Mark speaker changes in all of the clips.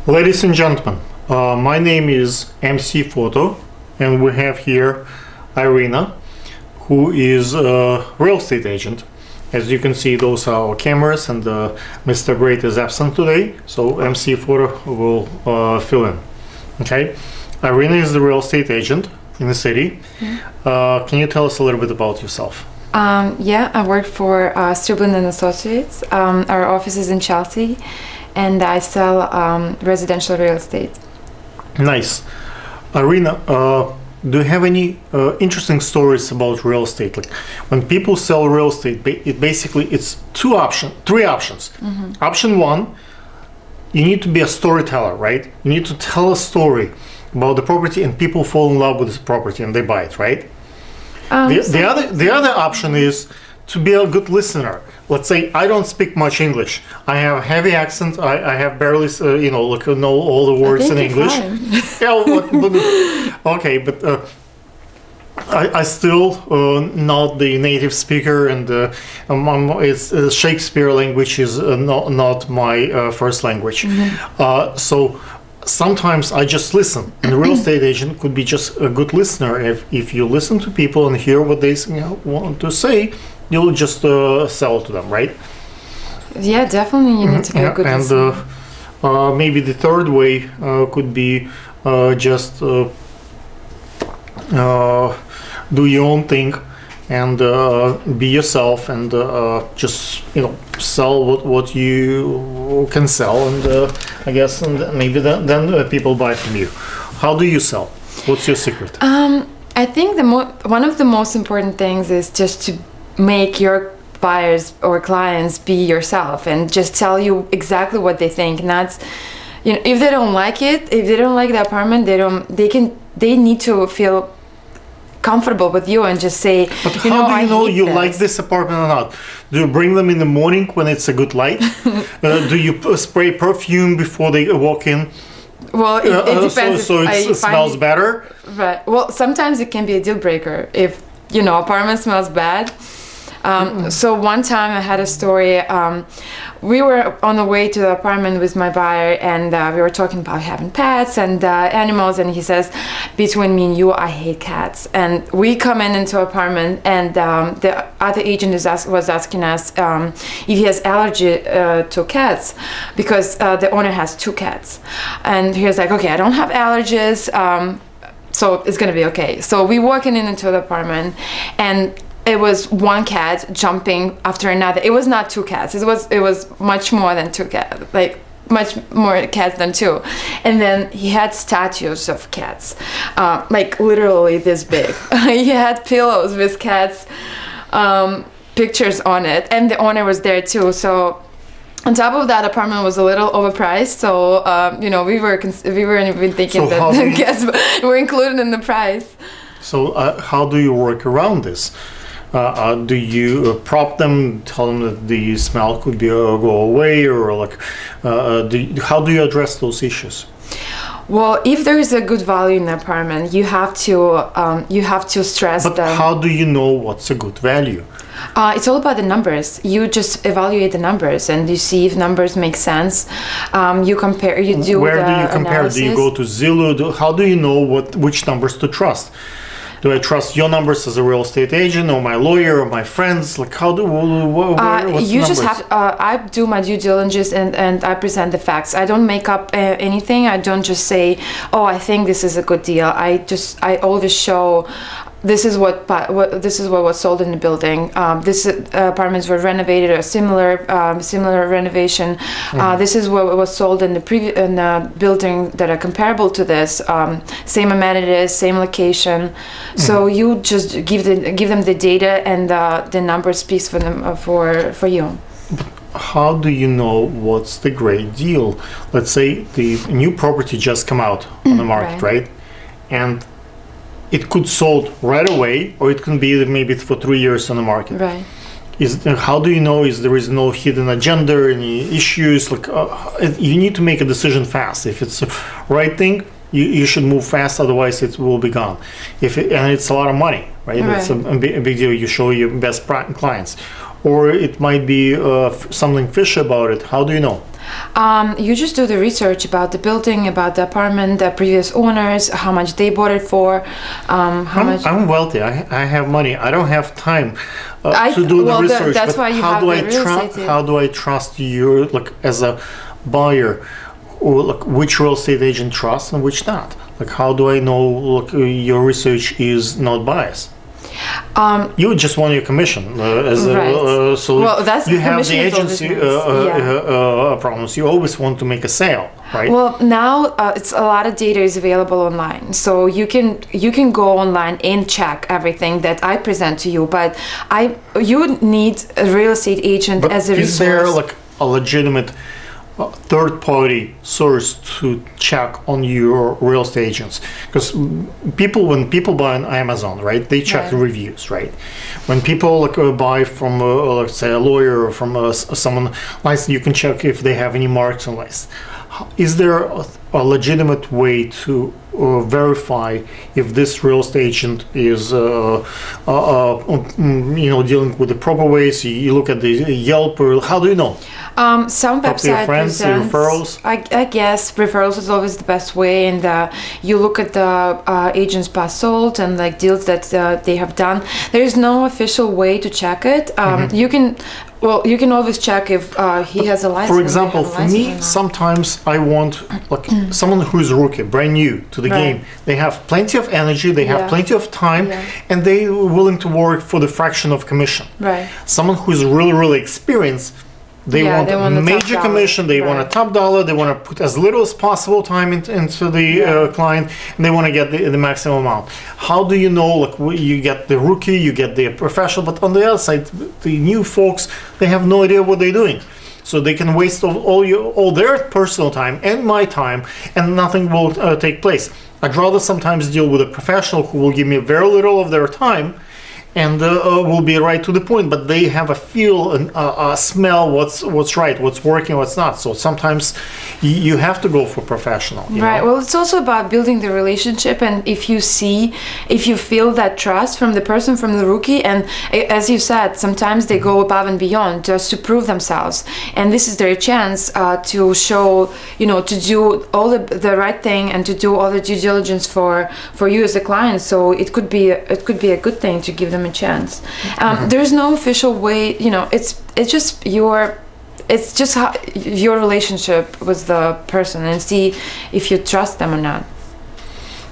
Speaker 1: Ladies and gentlemen, my name is MC Photo, and we have here Irina, who is a real estate agent. As you can see, those are our cameras, and Mr. Great is absent today, so MC Photo will fill in. Okay, Irina is the real estate agent in the city. Can you tell us a little bit about yourself?
Speaker 2: Yeah, I work for Striblin and Associates. Our office is in Chelsea, and I sell residential real estate.
Speaker 1: Nice. Irina, do you have any interesting stories about real estate? Like when people sell real estate, it's three options. Option one, you need to be a storyteller, right? You need to tell a story about the property, and people fall in love with the property and they buy it, right? The other option is to be a good listener. Let's say I don't speak much English. I have a heavy accent. I have barely, know all the words in English. Okay, but I still not the native speaker, and it's Shakespeare language is not my first language. So sometimes I just listen, and a real estate agent could be just a good listener. If you listen to people and hear what they want to say, you'll just sell to them, right?
Speaker 2: Yeah, definitely. You need to be a good listener.
Speaker 1: And maybe the third way could be just do your own thing and be yourself, and just sell what you can sell, and I guess maybe then people buy from you. How do you sell? What's your secret?
Speaker 2: I think one of the most important things is just to make your buyers or clients be yourself and just tell you exactly what they think. Not, if they don't like it, if they don't like the apartment, they need to feel comfortable with you and just say,
Speaker 1: but how do you know you like this apartment or not? Do you bring them in the morning when it's a good light? Do you spray perfume before they walk in?
Speaker 2: Well, it depends.
Speaker 1: So it smells better?
Speaker 2: Right. Well, sometimes it can be a deal breaker if apartment smells bad. So one time I had a story. We were on the way to the apartment with my buyer, and we were talking about having pets and animals, and he says, between me and you, I hate cats. And we come into apartment, and the other agent was asking us if he has allergy to cats, because the owner has 2 cats. And he was like, okay, I don't have allergies, so it's gonna be okay. So we walking into the apartment, and it was one cat jumping after another. It was not 2 cats. It was much more than 2 cats, like much more cats than 2. And then he had statues of cats, like literally this big. He had pillows with cats, pictures on it, and the owner was there too. So on top of that, apartment was a little overpriced. So we weren't even thinking that the cats were included in the price. So
Speaker 1: how do you work around this? Do you prop them, tell them that the smell could go away, or like how do you address those issues?
Speaker 2: Well, if there is a good value in the apartment, you have to stress them.
Speaker 1: But how do you know what's a good value?
Speaker 2: It's all about the numbers. You just evaluate the numbers, and you see if numbers make sense. You compare. You do.
Speaker 1: Where do you compare?
Speaker 2: Analysis.
Speaker 1: Do you go to Zillow? How do you know which numbers to trust? Do I trust your numbers as a real estate agent, or my lawyer, or my friends? Like, how do what's
Speaker 2: you
Speaker 1: the
Speaker 2: just have? I do my due diligence, and I present the facts. I don't make up anything. I don't just say, "Oh, I think this is a good deal." I always show. This is what was sold in the building. This apartments were renovated, or similar renovation. This is what was sold in the building that are comparable to this. Same amenities, same location. So you just give them the data, and the number speaks for them for you.
Speaker 1: How do you know what's the great deal? Let's say the new property just come out on the market, right? And it could sold right away, or it can be maybe for 3 years on the market.
Speaker 2: Right.
Speaker 1: How do you know there is no hidden agenda, any issues? Like you need to make a decision fast. If it's the right thing, you should move fast. Otherwise, it will be gone. And it's a lot of money, right? It's a big deal. You show your best clients, or it might be something fishy about it. How do you know?
Speaker 2: You just do the research about the building, about the apartment, the previous owners, how much they bought it for, how much.
Speaker 1: I'm wealthy. I have money. I don't have time to do
Speaker 2: well,
Speaker 1: the research.
Speaker 2: that's
Speaker 1: but
Speaker 2: why you
Speaker 1: how
Speaker 2: have
Speaker 1: do
Speaker 2: the
Speaker 1: I
Speaker 2: real estate agent.
Speaker 1: How do I trust you, like as a buyer, or like which real estate agent trust and which not? Like how do I know like your research is not biased? You just want your commission,
Speaker 2: Right.
Speaker 1: so
Speaker 2: Well, that's
Speaker 1: you
Speaker 2: the
Speaker 1: have the
Speaker 2: commission is always
Speaker 1: agency
Speaker 2: nice.
Speaker 1: problems. You always want to make a sale, right?
Speaker 2: Well, now it's a lot of data is available online, so you can go online and check everything that I present to you. But you would need a real estate agent
Speaker 1: But
Speaker 2: as a
Speaker 1: is there
Speaker 2: resource.
Speaker 1: like a legitimate third-party source to check on your real estate agents? Because when people buy on Amazon, right, they check the
Speaker 2: Right.
Speaker 1: reviews, right? When people like buy from, let's say, a lawyer or from someone licensed, you can check if they have any marks on list. Is there a legitimate way to verify if this real estate agent is, dealing with the proper ways? You look at the Yelp, or how do you know?
Speaker 2: Some
Speaker 1: Talk to your
Speaker 2: website
Speaker 1: friends,
Speaker 2: presents,
Speaker 1: referrals?
Speaker 2: I guess referrals is always the best way, and you look at the agents past sold and like deals that they have done. There is no official way to check it. You can always check if he has a license.
Speaker 1: For
Speaker 2: they
Speaker 1: example,
Speaker 2: have a
Speaker 1: for
Speaker 2: license or
Speaker 1: me,
Speaker 2: not.
Speaker 1: sometimes I want like someone who is rookie, brand new to the
Speaker 2: Right.
Speaker 1: game. They have plenty of energy, they have
Speaker 2: Yeah.
Speaker 1: plenty of time,
Speaker 2: Yeah.
Speaker 1: and they are willing to work for the fraction of commission.
Speaker 2: Right.
Speaker 1: Someone who is really, really experienced, they
Speaker 2: Yeah,
Speaker 1: want
Speaker 2: they
Speaker 1: a
Speaker 2: want the top
Speaker 1: major
Speaker 2: dollar.
Speaker 1: commission, they want a
Speaker 2: Right.
Speaker 1: top dollar, they want to put as little as possible time into the client, and they want to get the maximum amount. How do you know, like, you get the rookie, you get the professional, but on the other side, the new folks, they have no idea what they're doing. So they can waste all their personal time and my time, and nothing will take place. I'd rather sometimes deal with a professional who will give me very little of their time and will be right to the point, but they have a feel and a smell what's right, what's working, what's not. So sometimes you have to go for professional. you
Speaker 2: Right.
Speaker 1: know?
Speaker 2: Well, it's also about building the relationship, and if you feel that trust from the person, from the rookie, and as you said, sometimes they go above and beyond just to prove themselves, and this is their chance to show, to do all the right thing and to do all the due diligence for you as a client. So it could be a good thing to give them a chance. There's no official way. It's just how your relationship with the person, and see if you trust them or not.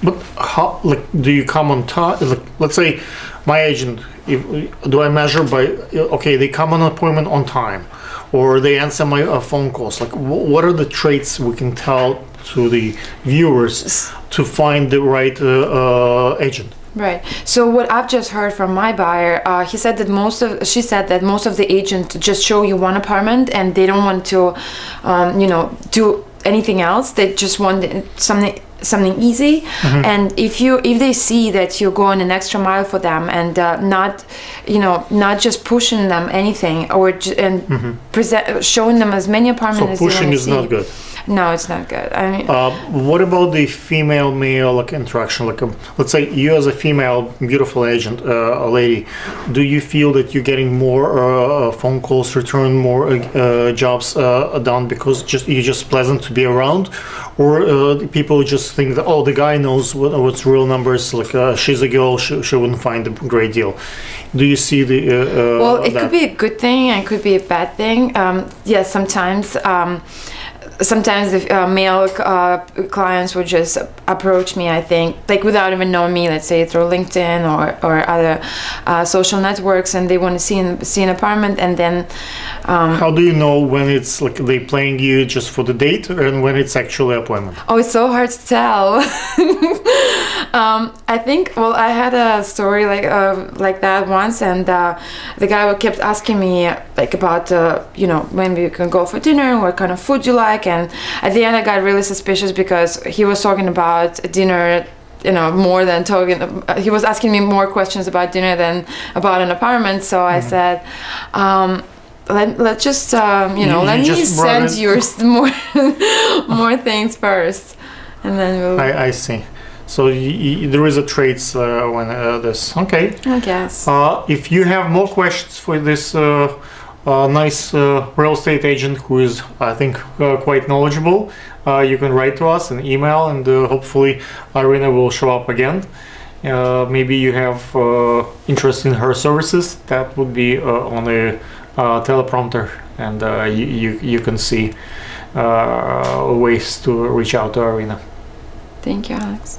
Speaker 1: But how, like, do you come on time? Like, let's say my agent, do I measure by, okay, they come on appointment on time, or they answer my phone calls? Like, what are the traits we can tell to the viewers to find the right agent?
Speaker 2: Right. So what I've just heard from my buyer, she said that most of the agents just show you one apartment and they don't want to, do anything else. They just want something easy. And if they see that you're going an extra mile for them and not just pushing them anything or showing them as many apartments
Speaker 1: So
Speaker 2: as they
Speaker 1: pushing
Speaker 2: want to
Speaker 1: is
Speaker 2: see.
Speaker 1: not good.
Speaker 2: No, it's not good. I mean,
Speaker 1: What about the female-male like interaction? Like, let's say you as a female, beautiful agent, a lady, do you feel that you're getting more phone calls returned, more jobs done because you're just pleasant to be around, or people just think that the guy knows what's real numbers? Like she's a girl, she wouldn't find a great deal. Do you see the?
Speaker 2: well, it could be a good thing and it could be a bad thing. Yes, sometimes. Sometimes the male clients would just approach me, I think, like without even knowing me, let's say through LinkedIn or other social networks, and they want to see an apartment, and then...
Speaker 1: How do you know when it's like they playing you just for the date and when it's actually appointment?
Speaker 2: Oh, it's so hard to tell. I think, well, I had a story like that once, and the guy kept asking me like about, when we can go for dinner, what kind of food you like, and at the end I got really suspicious because he was talking about dinner, more than talking. He was asking me more questions about dinner than about an apartment. So I said, let's just, let me
Speaker 1: just
Speaker 2: send you more things first, and then we'll.
Speaker 1: I see. So there is a traits when this. Okay.
Speaker 2: I guess.
Speaker 1: If you have more questions for this a nice real estate agent who is, I think, quite knowledgeable, you can write to us an email, and hopefully Irina will show up again. Maybe you have interest in her services. That would be on a teleprompter, and you can see ways to reach out to Irina.
Speaker 2: Thank you, Alex.